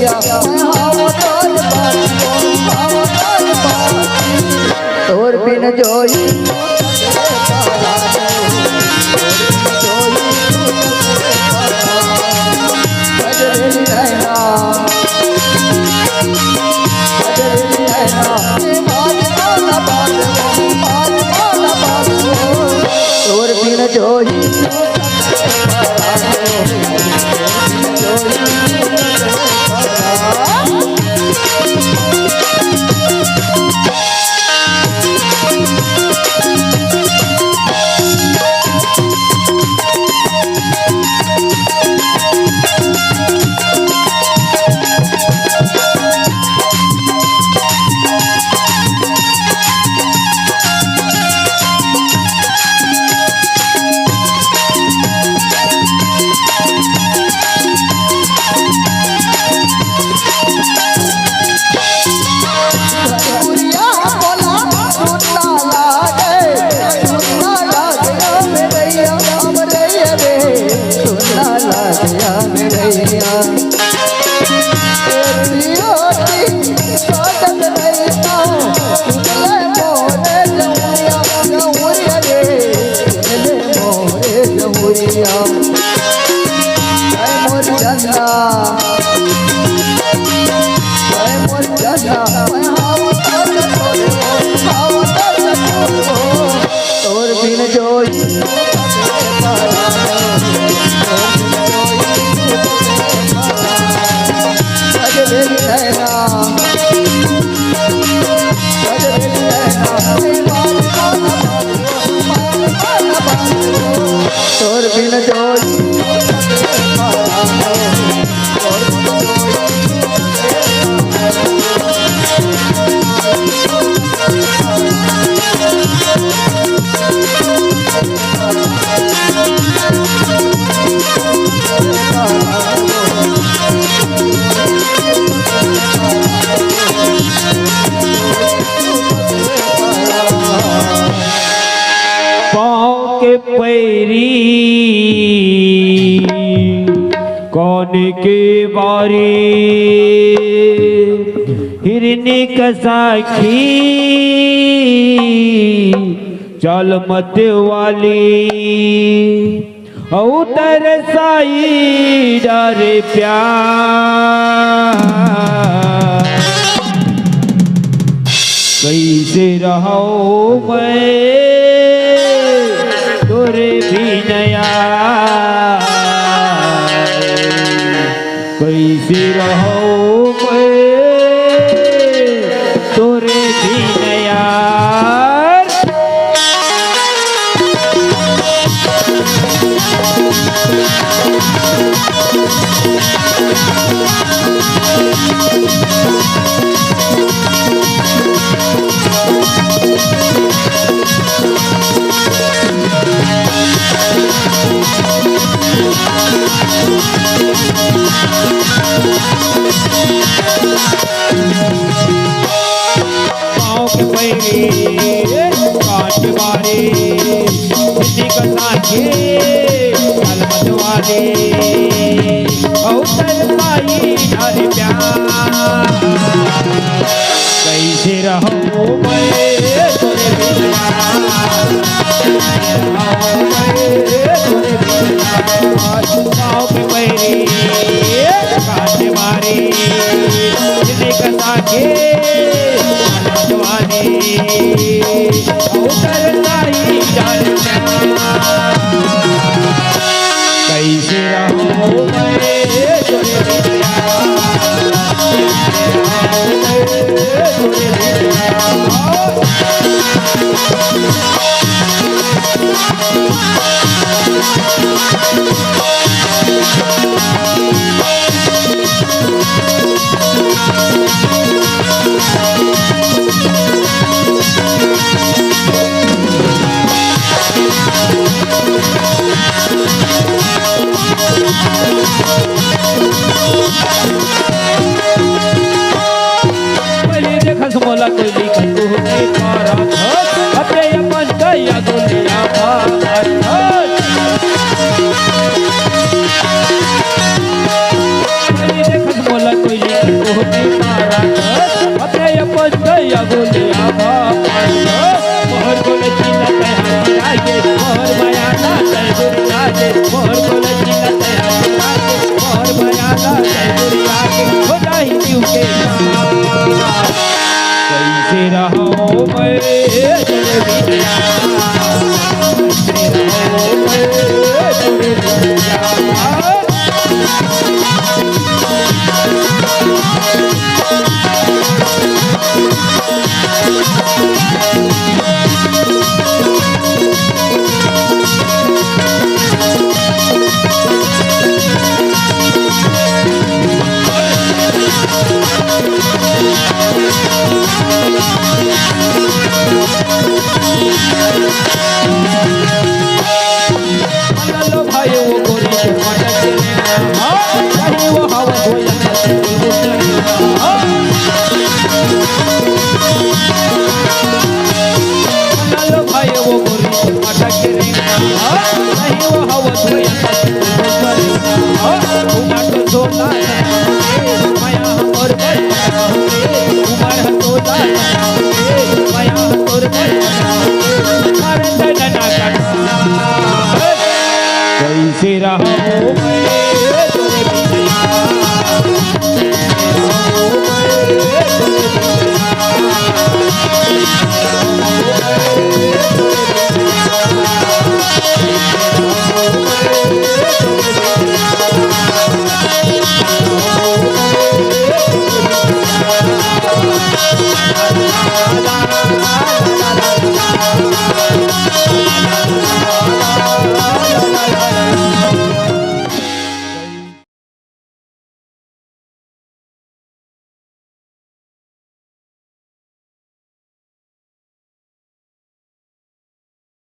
भैया तोर बिन जोई तोर बिन जोई तोर बिन जोई तोर बिन जोई पाँव के पैरी कौन के बारी हिरनी कसाखी चल मत वाली उतर साई डरे प्यार कैसे रहो मैं तोरे बिनया कैसे रहो मैं तोरे बिनया काट मारे किसी का साथी अलमत वाले उतर पाई डर प्यार कैसे रहो मैं तोरे बिना पाँव के पैरी काट मारे किसी का साथी कैसे रहो कोई लिखन को के पारा अपने अपन गया दुनिया देखत मोला कोई होती मारा अपने अपन गया बोलिया मोहर बोले चिल्ला तैयार लागे मोहर माया ना तय बुरी लागे मोहर बोले चिल्ला तैयार लागे मोहर माया ना तय बुरी लागे हो जाही क्यों के कैसे रहूं मैं तेरे बिना कैसे रहूं मैं तेरे बिना Oh,